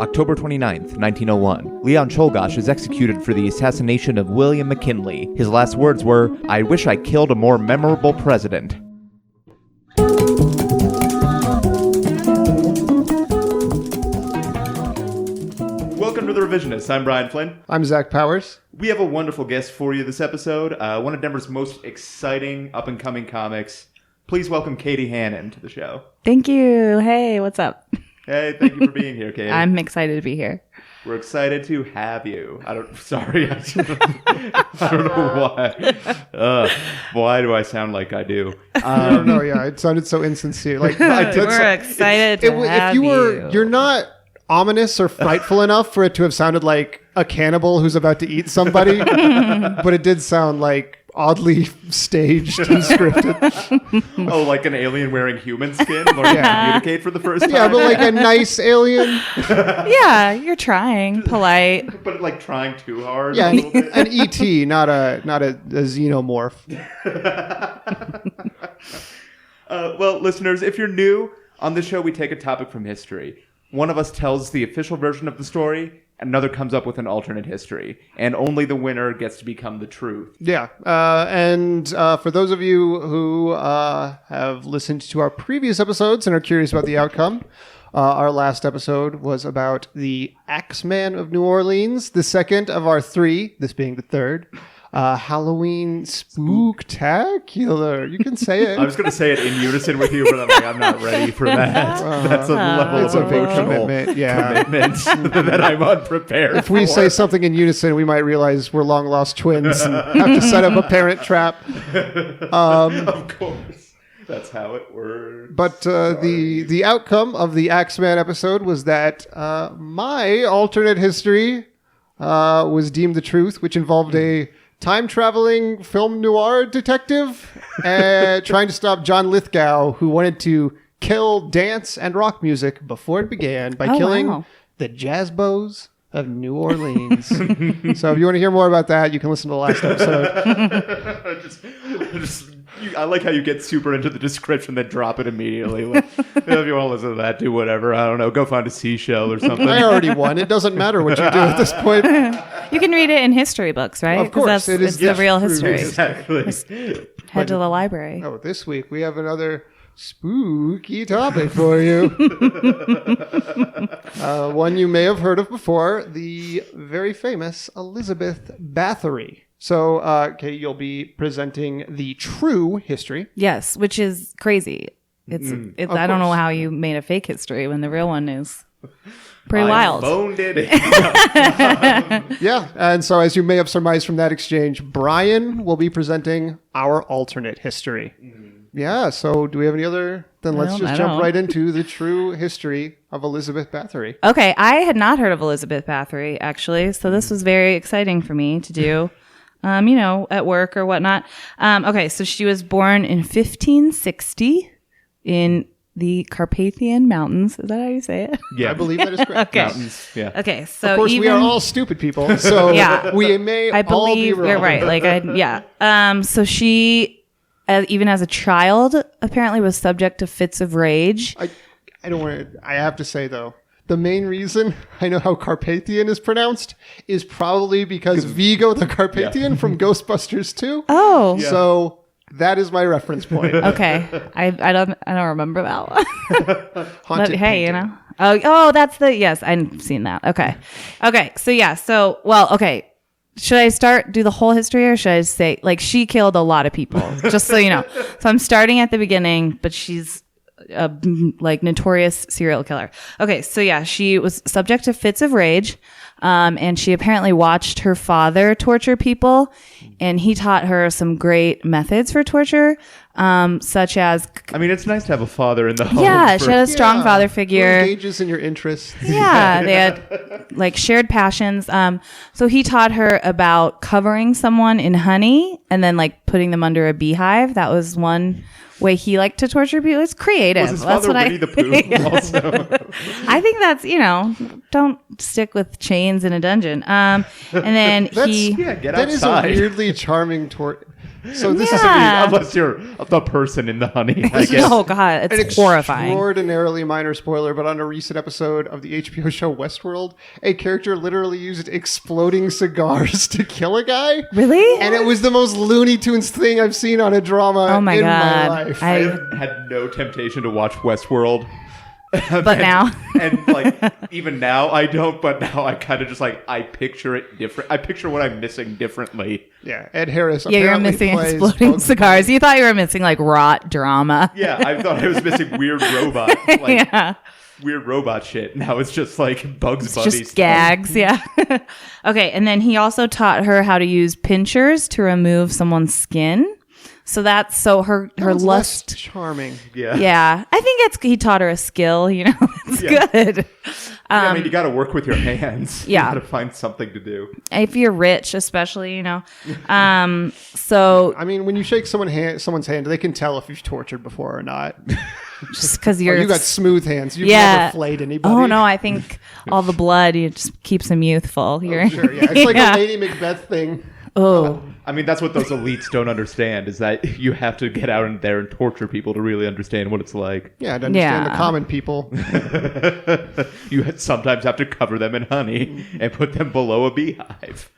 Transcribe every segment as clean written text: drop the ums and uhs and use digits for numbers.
October 29th, 1901. Leon Czolgosz is executed for the assassination of William McKinley. His last words were, "I wish I killed a more memorable president." Welcome to The Revisionists. I'm Brian Flynn. I'm Zach Powers. We have a wonderful guest for you this episode. One of Denver's most exciting up-and-coming comics. Please welcome Caitie Hannan to the show. Thank you. Hey, what's up? Hey, thank you for being here, Caitie. I'm excited to be here. We're excited to have you. I don't know why. Why do I sound like I do? I don't know. Yeah, it sounded so insincere. Like we're excited to have you. You're not ominous or frightful enough for it to have sounded like a cannibal who's about to eat somebody, but it did sound like oddly staged and scripted. Oh, like an alien wearing human skin? Learning to communicate for the first time? Yeah, but like a nice alien. Yeah, you're trying. Polite. But like trying too hard. Yeah, an ET, not a xenomorph. Well, listeners, if you're new, on this show we take a topic from history. One of us tells the official version of the story, another comes up with an alternate history, and only the winner gets to become the truth. Yeah, and for those of you who have listened to our previous episodes and are curious about the outcome, our last episode was about the Axeman of New Orleans, the second of our three, this being the third. Halloween Spooktacular. You can say it. I was going to say it in unison with you, but I'm like, I'm not ready for that. That's a level of emotional commitment that I'm unprepared If we say something in unison, we might realize we're long-lost twins and have to set up a parent trap. Of course. That's how it works. But the outcome of the Axeman episode was that my alternate history was deemed the truth, which involved a time-traveling film noir detective trying to stop John Lithgow, who wanted to kill dance and rock music before it began by killing the jazz bows of New Orleans. So if you want to hear more about that, you can listen to the last episode. I like how you get super into the description, then drop it immediately. Like, if you want to listen to that, do whatever. I don't know. Go find a seashell or something. I already won. It doesn't matter what you do at this point. You can read it in history books, right? Of course. It's the real history. Exactly. Head to the library. Oh, this week we have another spooky topic for you. One you may have heard of before, the very famous Elizabeth Bathory. So, Kate, you'll be presenting the true history. Yes, which is crazy. It's I don't know how you made a fake history when the real one is pretty wild. Boned it. Yeah, and so as you may have surmised from that exchange, Brian will be presenting our alternate history. Yeah, so do we have any other? Then let's just jump right into the true history of Elizabeth Bathory. Okay, I had not heard of Elizabeth Bathory, actually, so this was very exciting for me to do. At work or whatnot. Okay, so she was born in 1560 in the Carpathian Mountains. Is that how you say it? Yeah, I believe that is correct. Okay. Mountains. Yeah. Okay, so of course we are all stupid people, so we may all be wrong. You're right. So she, even as a child, apparently was subject to fits of rage. I don't want to. I have to say though, the main reason I know how Carpathian is pronounced is probably because Vigo the Carpathian from Ghostbusters 2. Oh. Yeah. So that is my reference point. Okay. I don't remember that one. Haunted hey, painting. Oh, that's yes, I've seen that. Okay. Should I do the whole history, or should I say, like, she killed a lot of people, just so you know. So I'm starting at the beginning, but she's a notorious serial killer. Okay, so she was subject to fits of rage, and she apparently watched her father torture people, and he taught her some great methods for torture, such as... I mean, it's nice to have a father in the home. Yeah, she had a strong father figure. Who engages in your interests. Yeah, they had shared passions. So he taught her about covering someone in honey and then putting them under a beehive. That was one way he liked to torture people. It's creative. Was his father Winnie the Pooh also? I think that's, don't stick with chains in a dungeon. And then get outside. That is a weirdly charming So this is Unless you're the person in the honey, I guess. Oh god, an it's horrifying. extraordinarily minor spoiler, but on a recent episode of the HBO show Westworld, a character literally used exploding cigars to kill a guy. Really? And it was the most Looney Tunes thing I've seen on a drama Oh my in God. my life. I have had no temptation to watch Westworld. But now. And like, even now I don't, but now I kind of just like, I picture it different. I picture what I'm missing differently. Yeah, Ed Harris Yeah, you're apparently missing plays exploding both- cigars. You thought you were missing like rot drama. Yeah, I thought I was missing weird robot, like Yeah. weird robot shit. Now it's just like Bugs Bunny Just stuff. gags, yeah. Okay, and then he also taught her how to use pinchers to remove someone's skin. So that's her Sounds lust. less charming. Yeah. Yeah, I think he taught her a skill. It's Yeah. good. Yeah, I mean, you got to work with your hands. Yeah. You got to find something to do. If you're rich, especially, So I mean, when you shake someone's hand, they can tell if you've tortured before or not. just because Oh, you're, you got smooth hands. You've Yeah. never flayed anybody. oh no, I think all the blood it just keeps them youthful. You're, Sure, yeah. It's like Yeah. a Lady Macbeth thing. oh, I mean, that's what those elites don't understand is that you have to get out in there and torture people to really understand what it's like. Yeah, to understand Yeah. the common people. You sometimes have to cover them in honey and put them below a beehive.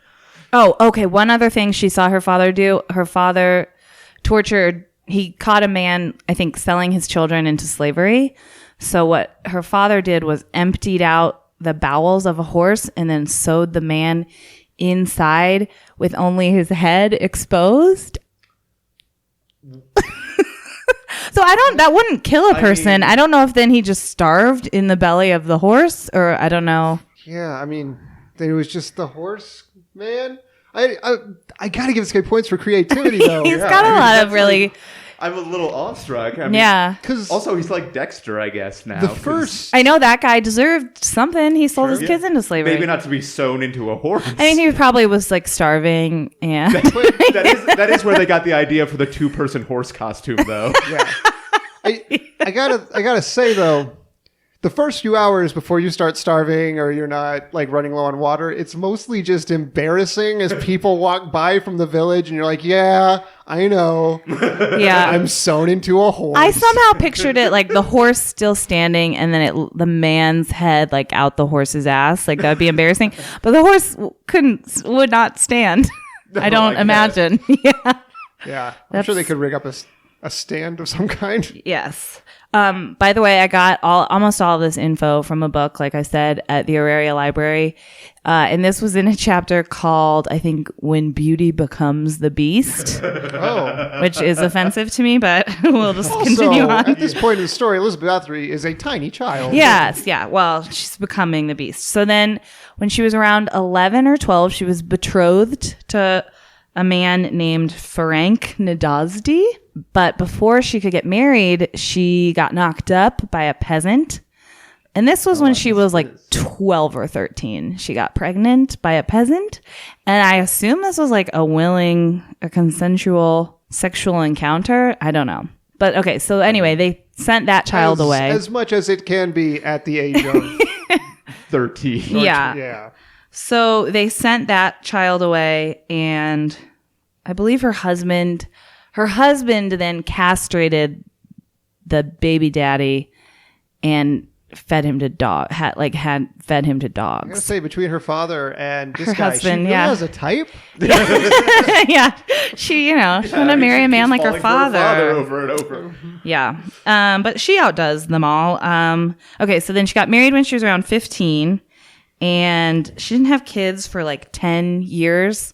Oh, okay. One other thing she saw her father do. Her father tortured. He caught a man, I think, selling his children into slavery. So what her father did was emptied out the bowels of a horse and then sewed the man inside with only his head exposed. So that wouldn't kill a person. I don't know if then he just starved in the belly of the horse, or I don't know. Yeah, I mean, it was just the horse, man. I gotta give this guy points for creativity, though. He's got a lot of really, I'm a little awestruck. I mean, yeah. Because Also, he's like Dexter, I guess, now. the 'cause first, I know that guy deserved something. He sold his Yeah. kids into slavery. Maybe not to be sewn into a horse. I mean, he probably was like starving and that is where they got the idea for the 2-person horse costume, though. yeah. I gotta say though, the first few hours before you start starving or you're not like running low on water, it's mostly just embarrassing as people walk by from the village and you're like, yeah, I know, yeah. I'm sewn into a horse. I somehow pictured it like the horse still standing and then the man's head like out the horse's ass. Like that would be embarrassing. But the horse would not stand. I don't I imagine. Yeah. Yeah, I'm sure they That's- could rig up a stand of some kind. Yes. By the way, I got almost all of this info from a book, like I said, at the Auraria Library. And this was in a chapter called, I think, When Beauty Becomes the Beast, Oh. which is offensive to me, but we'll just continue Also, on. at this point in the story, Elizabeth Bathory is a tiny child. Yes, yeah. Well, she's becoming the beast. So then when she was around 11 or 12, she was betrothed to a man named Ferenc Nadazdi. But before she could get married, she got knocked up by a peasant. And this was when she was like 12 or 13. She got pregnant by a peasant. And I assume this was like a consensual sexual encounter. I don't know. But okay, so anyway, they sent that child away. As much as it can be at the age of 13. Yeah. yeah. So they sent that child away, and I believe her husband then castrated the baby daddy and fed him to fed him to I gotta dogs. say, between her father and this Her guy, husband, she really yeah. has a type. Yeah, she she want to marry a man like her father. Over and over. Yeah. But she outdoes them all. Okay, so then she got married when she was around 15, and she didn't have kids for like 10 years.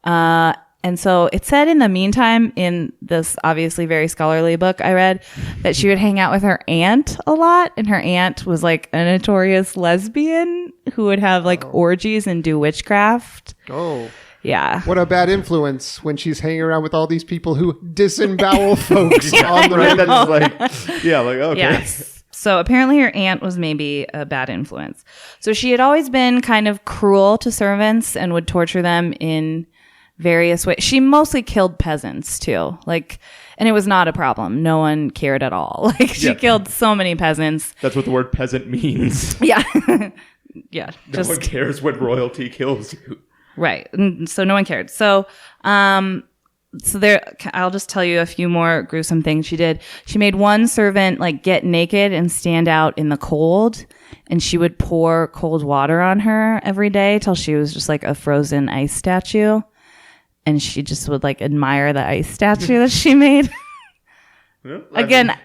And so it said in the meantime, in this obviously very scholarly book I read, that she would hang out with her aunt a lot. And her aunt was like a notorious lesbian who would have like orgies and do witchcraft. Oh, Yeah. what a bad influence when she's hanging around with all these people who disembowel folks on the Right? regular. That's like, yeah, like, okay. Yes. So apparently her aunt was maybe a bad influence. So she had always been kind of cruel to servants and would torture them in various ways. She mostly killed peasants too. And it was not a problem. No one cared at all. She Yeah. killed so many peasants. That's what the word peasant means. Yeah. Yeah. No one cares when royalty kills you. Right. And so no one cared. So So there, I'll just tell you a few more gruesome things she did. She made one servant like get naked and stand out in the cold, and she would pour cold water on her every day till she was just like a frozen ice statue, and she just would like admire the ice statue that she made. Yeah, Again,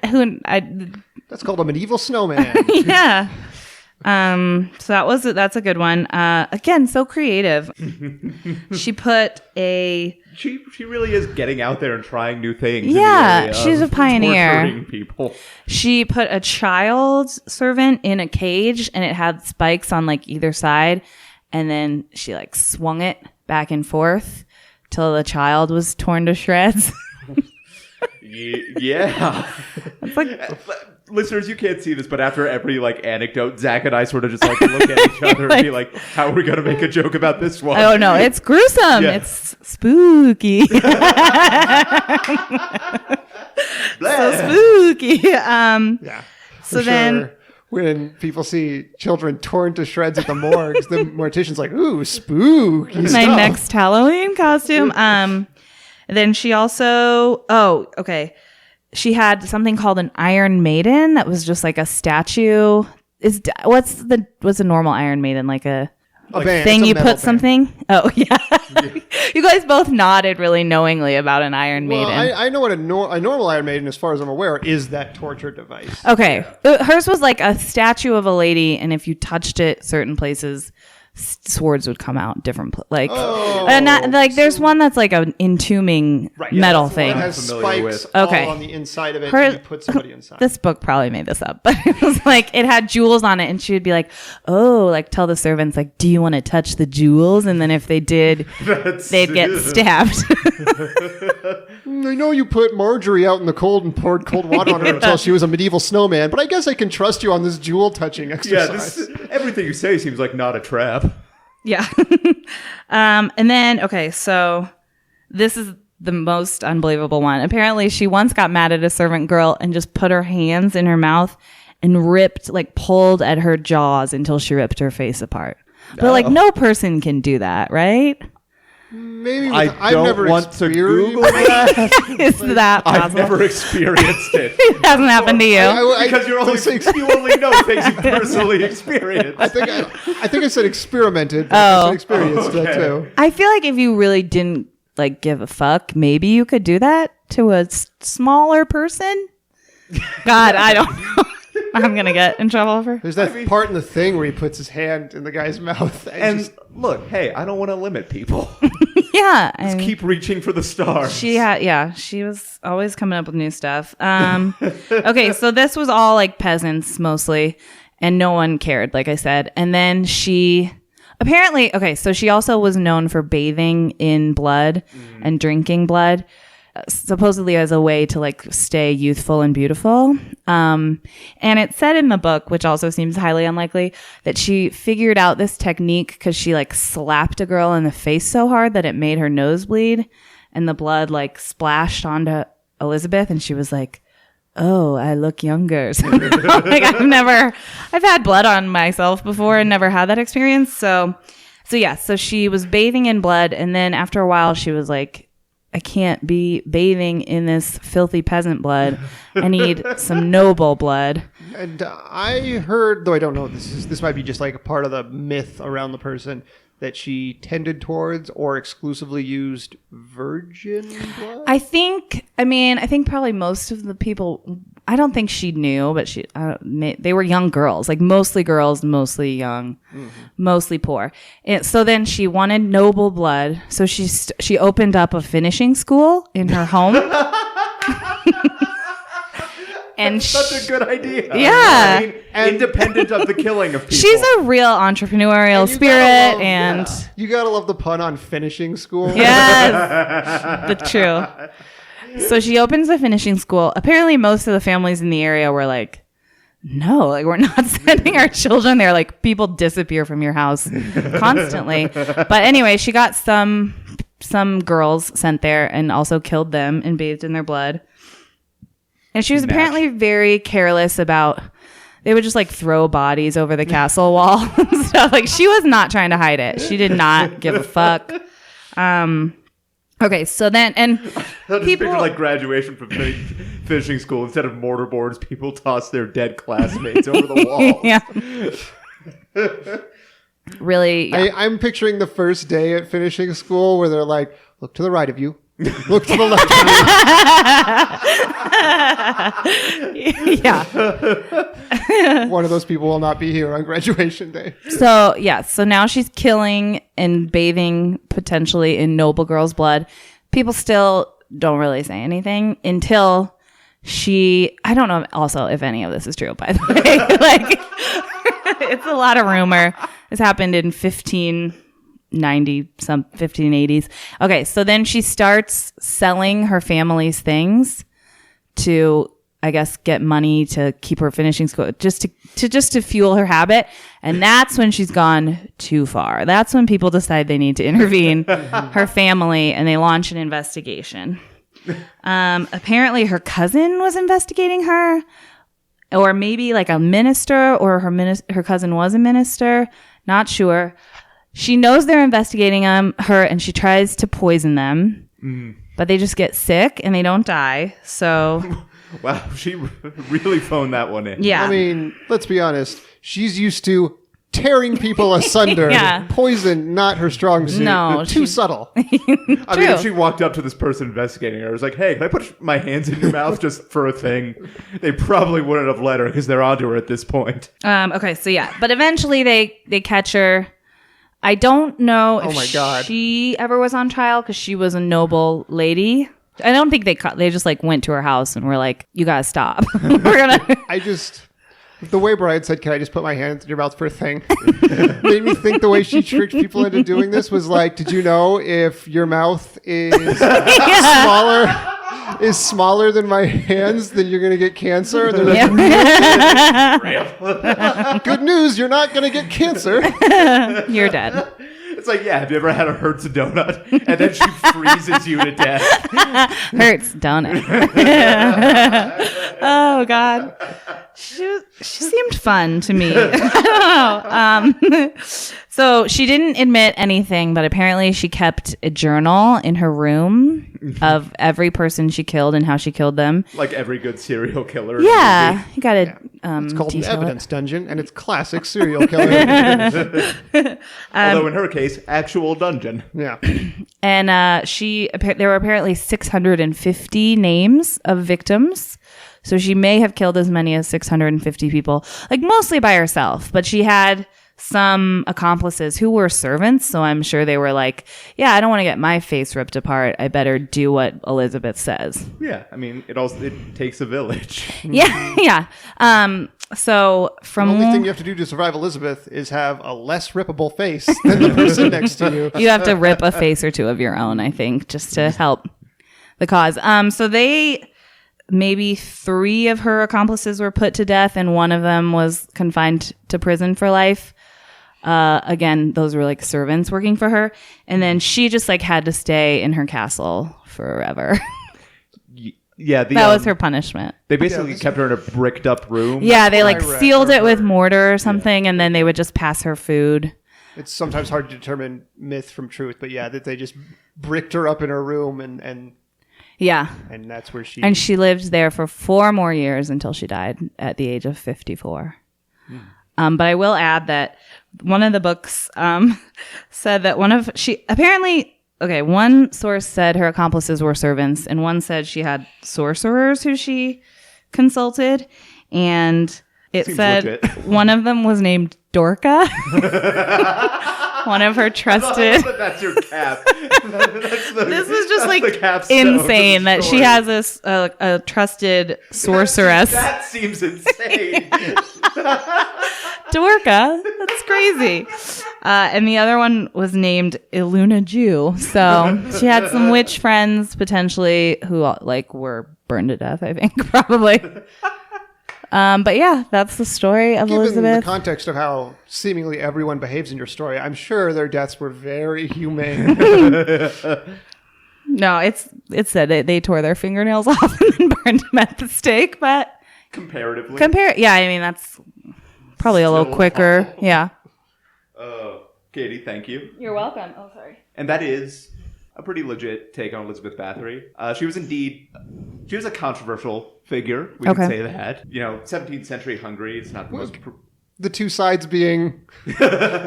That's called a medieval snowman. yeah. So that's a good one. Again, so creative. She put She really is getting out there and trying new things. Yeah, in the area she's of a pioneer. Torturing people. She put a child servant in a cage, and it had spikes on like either side, and then she like swung it back and forth till the child was torn to shreds. Yeah. It's like, Listeners, you can't see this, but after every like anecdote, Zach and I sort of just like look at each other and be like, "How are we going to make a joke about this one?" oh no, it's gruesome. Yeah. It's spooky. So spooky. Yeah. So For then. sure. When people see children torn to shreds at the morgues, the mortician's like, "Ooh, spooky My stuff." next Halloween costume. Then she also, she had something called an Iron Maiden that was just like a statue. What's a normal Iron Maiden, like a band. thing It's a you metal put band. something? Oh yeah. You guys both nodded really knowingly about an Iron Well, Maiden. I know what a normal Iron Maiden, as far as I'm aware, is that torture device. Okay. Hers was like a statue of a lady, and if you touched it certain places, swords would come out different and not, like there's one that's like an entombing metal It thing. has familiar spikes with. Okay. all on the inside of it, Her- and you put somebody inside. This book probably made this up, but it was like it had jewels on it, and she would be like, "Oh, like tell the servants, like, do you want to touch the jewels?" And then if they did, they'd get stabbed. I know you put Marjorie out in the cold and poured cold water on her until she was a medieval snowman, but I guess I can trust you on this jewel touching Yeah, exercise. everything you say seems like not a trap. Yeah. And then so this is the most unbelievable one. Apparently, she once got mad at a servant girl and just put her hands in her mouth and pulled at her jaws until she ripped her face apart. But like no person can do that, right? Maybe I I've never don't want to Google experienced- that. Is that possible? I've never experienced it. It hasn't happened to you. Because you only know things you personally experienced. I think I said experimented. But Oh. I said experienced that too. I feel like if you really didn't like give a fuck, maybe you could do that to a smaller person. God, I don't know. I'm gonna get in trouble for. There's that part in the thing where he puts his hand in the guy's mouth. And look, hey, I don't want to limit people. Yeah, Just keep reaching for the stars. she was always coming up with new stuff. Okay, so this was all like peasants mostly, and no one cared, like I said. And then she apparently, so she also was known for bathing in blood and drinking blood, supposedly as a way to like stay youthful and beautiful. And it said in the book, which also seems highly unlikely, that she figured out this technique because she like slapped a girl in the face so hard that it made her nose bleed, and the blood like splashed onto Elizabeth, and she was like, "Oh, I look younger." So, like I've had blood on myself before and never had that experience. So she was bathing in blood, and then after a while she was like, I can't be bathing in this filthy peasant blood. I need some noble blood. And I heard, though I don't know, this might be just like a part of the myth around the person, that she tended towards or exclusively used virgin blood. I think probably most of the people, I don't think she knew, but they were young girls, like mostly girls, mostly young, mostly poor. And so then she wanted noble blood. So she opened up a finishing school in her home. And Such a good idea. Yeah. I mean, independent of the killing of people. she's a real entrepreneurial spirit, and you gotta love the pun on finishing school. yes, the true. So she opens a finishing school. Apparently, most of the families in the area were like, "No, like we're not sending our children there." Like people disappear from your house constantly. But anyway, she got some girls sent there and also killed them and bathed in their blood. And she was apparently very careless about. They would just like throw bodies over the castle wall and stuff. Like she was not trying to hide it. She did not give a fuck. Okay, so then, and I just people, picture like graduation from finishing school. Instead of mortarboards, people toss their dead classmates over the walls. yeah. Really, yeah. I'm picturing the first day at finishing school where they're like, look to the right of you. Look to the left of you. Yeah. One of those people will not be here on graduation day. So, yeah. So now she's killing and bathing potentially in noble girl's blood. People still don't really say anything until I don't know also if any of this is true, by the way. Like, it's a lot of rumor. This happened in 1580s. Okay, so then she starts selling her family's things to, I guess, get money to keep her finishing school, just to fuel her habit. And that's when she's gone too far. That's when people decide they need to intervene, her family, and they launch an investigation. Apparently her cousin was investigating her, or maybe like a minister, or her cousin was a minister. Not sure. She knows they're investigating her, and she tries to poison them, but they just get sick and they don't die. So, wow, she really phoned that one in. yeah. I mean, let's be honest. She's used to tearing people asunder. Yeah. Poison, not her strong suit. No, Too subtle. I mean, True. if she walked up to this person investigating her, I was like, hey, can I put my hands in your mouth just for a thing? They probably wouldn't have let her because they're onto her at this point. Okay, so yeah. But eventually they catch her. I don't know if my God. she ever was on trial because she was a noble lady. I don't think they just like went to her house and were like, you gotta stop. We're gonna. The way Brian said, can I just put my hands in your mouth for a thing? Made me think the way she tricked people into doing this was like, did you know if your mouth is smaller than my hands, then you're going to get cancer? And they're like, good news, you're not going to get cancer. You're dead. It's like, yeah, have you ever had a Hertz donut? And then she freezes you to death. Hurts, don't it? Oh God, she seemed fun to me. I don't know. So she didn't admit anything, but apparently she kept a journal in her room of every person she killed and how she killed them. Like every good serial killer. Yeah, you got to. It's called an evidence dungeon, and it's classic serial killer. Although in her case, actual dungeon. Yeah. And there were apparently 650 names of victims. So she may have killed as many as 650 people, like mostly by herself. But she had some accomplices who were servants. So I'm sure they were like, yeah, I don't want to get my face ripped apart. I better do what Elizabeth says. Yeah, I mean, it takes a village. Yeah, yeah. So from The only thing you have to do to survive Elizabeth is have a less rippable face than the person next to you. you have to rip a face or two of your own, I think, just to help the cause. So maybe 3 of her accomplices were put to death, and one of them was confined to prison for life. Again, those were like servants working for her. And then she just like had to stay in her castle forever. Yeah, that was her punishment. They basically kept her in a bricked up room. Yeah, they like sealed it with mortar or something, and then they would just pass her food. It's sometimes hard to determine myth from truth, but yeah, that they just bricked her up in her room and yeah. And that's where she... And she lived there for 4 more years until she died at the age of 54. But I will add that one of the books said that one source said her accomplices were servants, and one said she had sorcerers who she consulted, and it Seems said legit. One of them was named Dorca. One of her trusted. That's your cap. This is just like insane that she has this a trusted sorceress. That seems insane. Dorca, that's crazy. And the other one was named Iluna Jew. So she had some witch friends potentially who like were burned to death, I think, probably. But yeah, that's the story of Given Elizabeth. the context of how seemingly everyone behaves in your story, I'm sure their deaths were very humane. No, it said they tore their fingernails off and then burned them at the stake, but Comparatively. yeah, I mean that's probably a little quicker. Awful. Yeah. Caitie, thank you. You're welcome. Oh, sorry. And that is a pretty legit take on Elizabeth Bathory. She was a controversial figure. We can say that. 17th century Hungary. It's not the most. The two sides being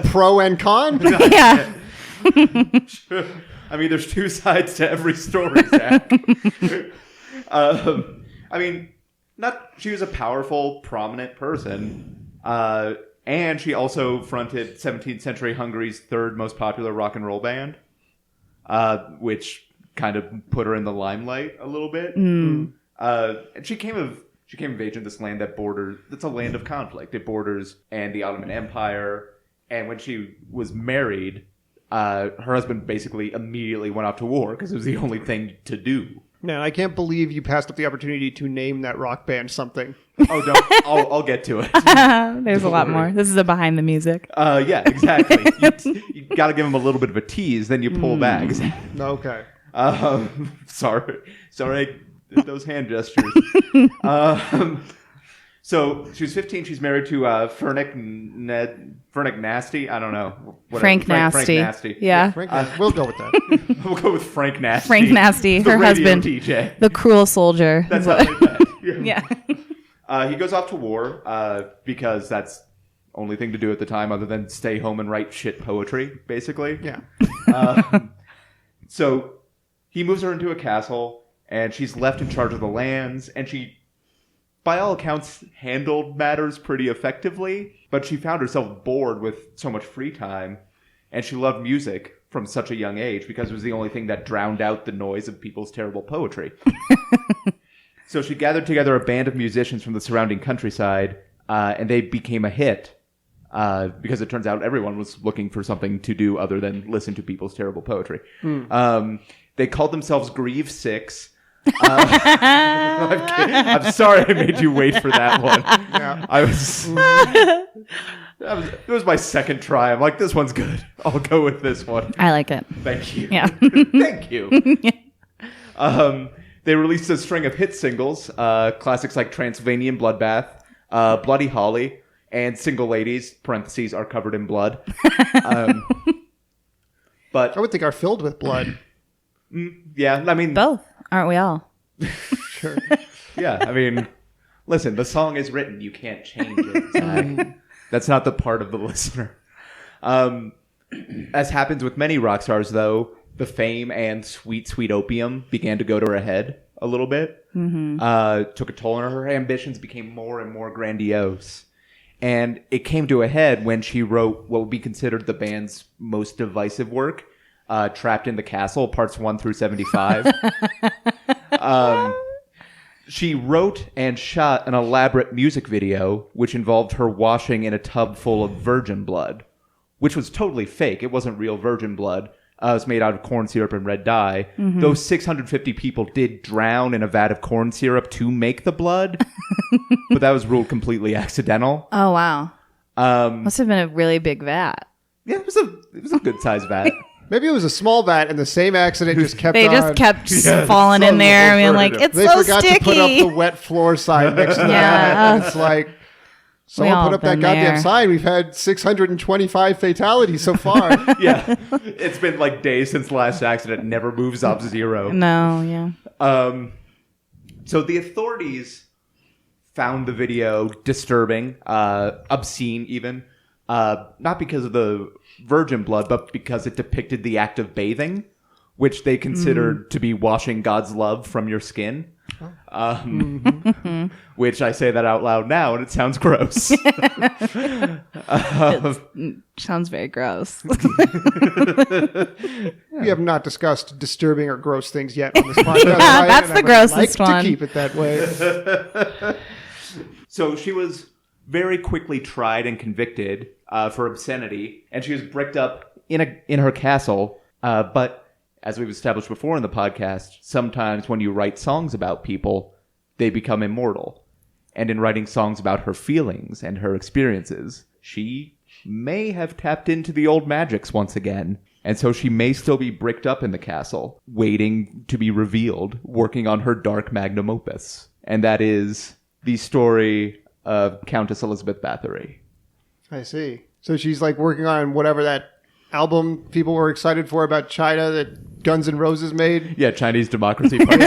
pro and con. Yeah. I mean, there's two sides to every story, Zach. She was a powerful, prominent person. And she also fronted 17th century Hungary's third most popular rock and roll band, which kind of put her in the limelight a little bit. And she came of age in this land that's a land of conflict. It borders and the Ottoman Empire. And when she was married, her husband basically immediately went off to war because it was the only thing to do. No, I can't believe you passed up the opportunity to name that rock band something. Oh, don't. I'll get to it. There's a lot more. This is a behind the music. Yeah, exactly. You got to give them a little bit of a tease, then you pull back. Okay. Sorry, those hand gestures. So she was 15. She's married to Fernick Nasty. I don't know. Frank Nasty. Frank Nasty. Yeah. We'll go with that. We'll go with Frank Nasty. Frank Nasty, The her radio husband. DJ. The cruel soldier. That's how they met. Yeah. He goes off to war because that's the only thing to do at the time other than stay home and write shit poetry, basically. Yeah. So he moves her into a castle, and she's left in charge of the lands, and she, by all accounts, handled matters pretty effectively, but she found herself bored with so much free time, and she loved music from such a young age because it was the only thing that drowned out the noise of people's terrible poetry. So she gathered together a band of musicians from the surrounding countryside, and they became a hit because it turns out everyone was looking for something to do other than listen to people's terrible poetry. They called themselves Grieve Six. I'm sorry I made you wait for that one. Yeah. It was my second try. I'm like, this one's good. I'll go with this one. I like it. Thank you. Yeah. Thank you. They released a string of hit singles, classics like Transylvanian Bloodbath, Bloody Holly, and Single Ladies, parentheses, are covered in blood. But I would think are filled with blood. Yeah, I mean... Both, aren't we all? Sure. Yeah, I mean, listen, the song is written. You can't change it, Zach. That's not the part of the listener. As happens with many rock stars, though, the fame and sweet, sweet opium began to go to her head a little bit. Took a toll on her. Her ambitions became more and more grandiose. And it came to a head when she wrote what would be considered the band's most divisive work, Trapped in the Castle, parts 1 through 75. She wrote and shot an elaborate music video, which involved her washing in a tub full of virgin blood, which was totally fake. It wasn't real virgin blood. It was made out of corn syrup and red dye. Those 650 people did drown in a vat of corn syrup to make the blood, but that was ruled completely accidental. Oh, wow. Must have been a really big vat. Yeah, it was a good sized vat. Maybe it was a small vat and the same accident just kept They on. just kept falling in there. I mean, like, it's They so forgot sticky. to put up the wet floor sign next to the Yeah. vat. It's like, We someone all put up that been goddamn there. sign. We've had 625 fatalities so far. Yeah, it's been like days since the last accident. It never moves up zero. No, yeah. So the authorities found the video disturbing, obscene even, not because of the virgin blood, but because it depicted the act of bathing, which they considered to be washing God's love from your skin. Which I say that out loud now, and it sounds gross. Sounds very gross. We have not discussed disturbing or gross things yet on this podcast. That's and the I would grossest like one. to keep it that way. So she was very quickly tried and convicted for obscenity, and she was bricked up in her castle. But as we've established before in the podcast, sometimes when you write songs about people, they become immortal. And in writing songs about her feelings and her experiences, she may have tapped into the old magics once again. And so she may still be bricked up in the castle, waiting to be revealed, working on her dark magnum opus. And that is the story of Countess Elizabeth Bathory. I see. So she's like working on whatever that album people were excited for about China that Guns N' Roses made. Yeah, Chinese Democracy Part 2.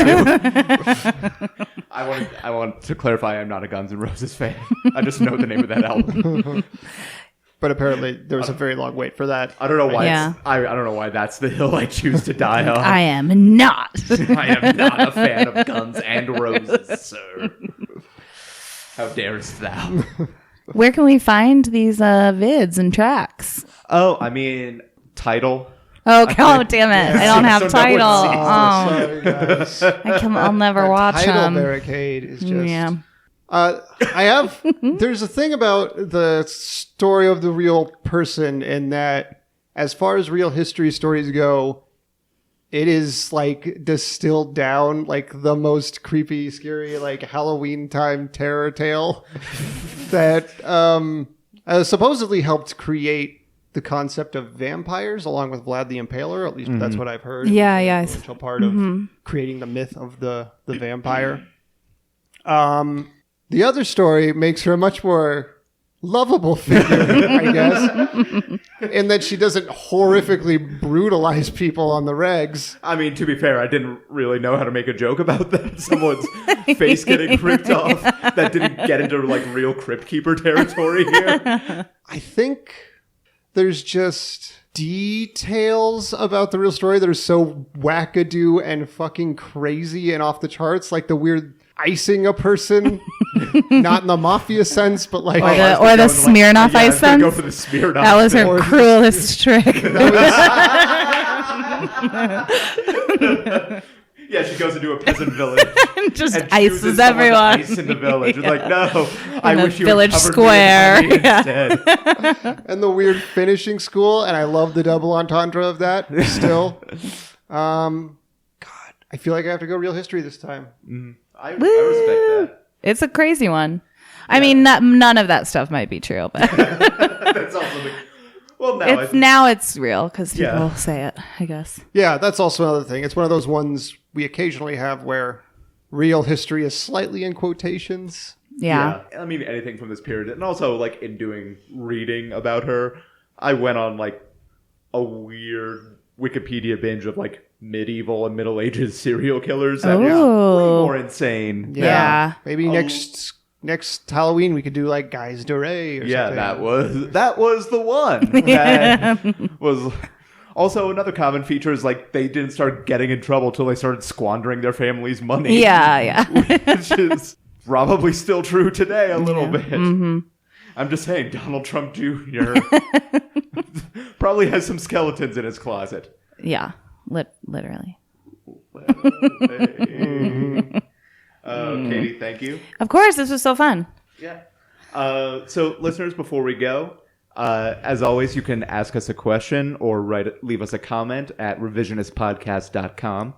I want to clarify, I'm not a Guns N' Roses fan. I just know the name of that album. But apparently there was a very long wait for that. I don't know why. Yeah. I don't know why that's the hill I choose to die on. I am not. I am not a fan of Guns and Roses, sir. How darest thou? Where can we find these vids and tracks? Oh, I mean, Tidal. Oh, God damn it. I don't have So no Tidal. one sees Sorry, guys. I'll never watch Title them. barricade is just... Yeah. There's a thing about the story of the real person in that as far as real history stories go, it is like distilled down like the most creepy, scary, like Halloween time terror tale that supposedly helped create the concept of vampires along with Vlad the Impaler. At least that's what I've heard. Yeah, It was yeah. an influential part of creating the myth of the vampire. The other story makes her a much more lovable figure, I guess, in that she doesn't horrifically brutalize people on the regs. I mean, to be fair, I didn't really know how to make a joke about that. Someone's face getting ripped off. That didn't get into like real Crypt Keeper territory here. I think there's just details about the real story that are so wackadoo and fucking crazy and off the charts, like the weird icing a person, not in the mafia sense, but like Or the Smirnoff I was gonna ice go sense. for the Smirnoff. That was her Or- cruelest trick. Yeah, she goes into a peasant village Just and chooses ices someone to everyone. ice in the village. It's like, no, I the wish you village had covered square. me in honey Yeah. instead. and the weird finishing school, and I love the double entendre of that still. God, I feel like I have to go real history this time. I respect that. It's a crazy one. I mean, none of that stuff might be true, but That's also the... Well, no, it's real because people Yeah. say it, I guess. Yeah, that's also another thing. It's one of those ones we occasionally have where real history is slightly in quotations. Yeah. I mean, anything from this period. And also, like, in doing reading about her, I went on, like, a weird Wikipedia binge of, like, medieval and Middle Ages serial killers. That was way Ooh. more insane. Yeah. Maybe next Halloween we could do like Guys de Ray or Yeah, something. that was the one. That was also another common feature is like they didn't start getting in trouble till they started squandering their family's money. Yeah. Which is probably still true today a little bit. Mm-hmm. I'm just saying, Donald Trump Jr. probably has some skeletons in his closet. Yeah. Literally. Caitie, thank you. Of course, this was so fun. Yeah. So, listeners, before we go, as always, you can ask us a question or leave us a comment at revisionistpodcast.com.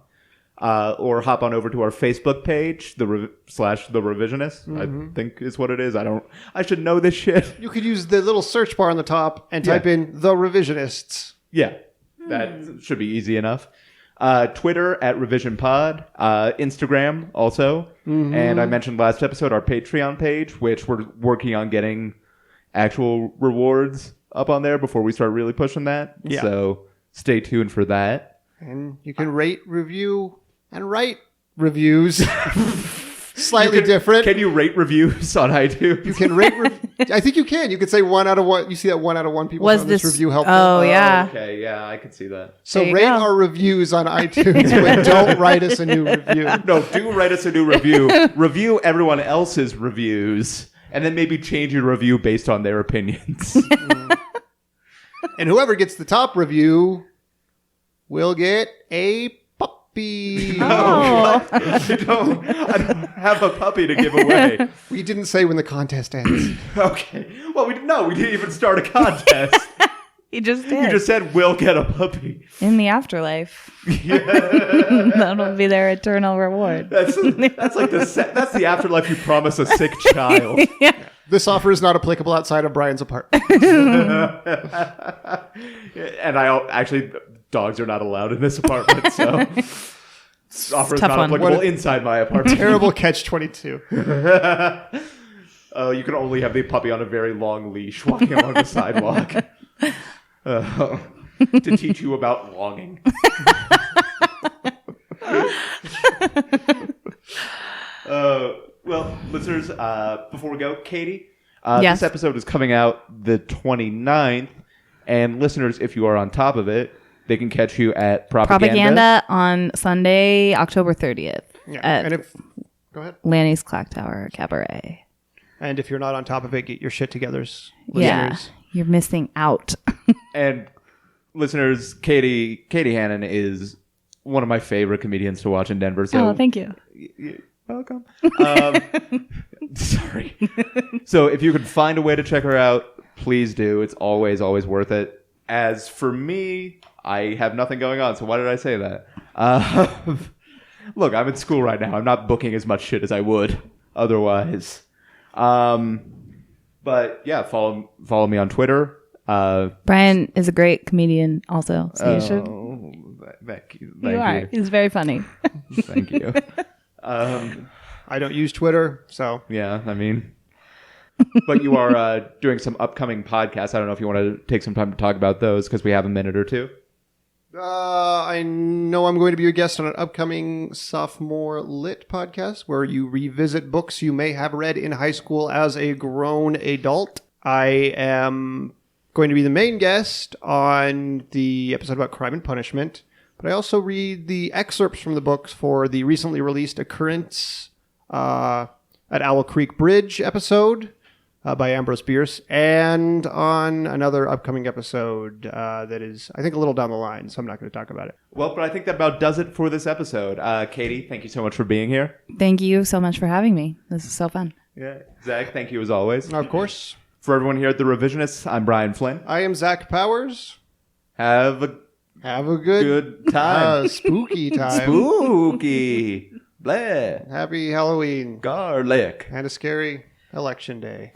Or hop on over to our Facebook page, /The Revisionist, I think is what it is. I should know this shit. You could use the little search bar on the top and type in The Revisionists. Yeah, that should be easy enough. Twitter at RevisionPod, Instagram also. And I mentioned last episode our Patreon page, which we're working on getting actual rewards up on there before we start really pushing that. Yeah. So stay tuned for that. And you can rate, review, and write reviews. Slightly different. Can you rate reviews on iTunes? You can rate. I think you can. You could say 1 out of 1. You see that 1 out of 1 people Was found this this review helpful. Oh, yeah. Okay, yeah, I could see that. So There you rate go. our reviews on iTunes, but don't write us a new review. No, do write us a new review. Review everyone else's reviews, and then maybe change your review based on their opinions. And whoever gets the top review will get a puppy. Oh. I don't have a puppy to give away. We didn't say when the contest ends. Okay. Well, we didn't even start a contest. You just did. You just said we'll get a puppy. In the afterlife. That'll be their eternal reward. That's like that's the afterlife you promise a sick child. This offer is not applicable outside of Brian's apartment. And actually, dogs are not allowed in this apartment, so this offer is Tough not one. applicable inside my apartment. Terrible catch-22. You can only have the puppy on a very long leash walking along the sidewalk to teach you about longing. listeners, before we go, Caitie, Yes. this episode is coming out the 29th, and listeners, if you are on top of it, they can catch you at Propaganda on Sunday, October 30th Yeah. at Go ahead. Lanny's Clock Tower Cabaret. And if you're not on top of it, get your shit together. Yeah, Listeners. you're missing out. And listeners, Caitie Hannan is one of my favorite comedians to watch in Denver. So thank you. You're welcome. Sorry. So if you could find a way to check her out, please do. It's always worth it. As for me, I have nothing going on. So why did I say that? Look, I'm in school right now. I'm not booking as much shit as I would otherwise. But yeah, follow me on Twitter. Brian is a great comedian also, so you should. Thank you. You are. He's very funny. Thank you. I don't use Twitter, so. Yeah, I mean, but you are doing some upcoming podcasts. I don't know if you want to take some time to talk about those because we have a minute or two. I know I'm going to be a guest on an upcoming sophomore lit podcast where you revisit books you may have read in high school as a grown adult. I am going to be the main guest on the episode about Crime and Punishment, but I also read the excerpts from the books for the recently released Occurrence at Owl Creek Bridge episode by Ambrose Bierce, and on another upcoming episode that is, I think, a little down the line, so I'm not going to talk about it. Well, but I think that about does it for this episode. Caitie, thank you so much for being here. Thank you so much for having me. This is so fun. Yeah, Zach, thank you as always. Of course. For everyone here at The Revisionists, I'm Brian Flynn. I am Zach Powers. Have a good time. Spooky time. Spooky. Blah. Happy Halloween. Garlic. And a scary election day.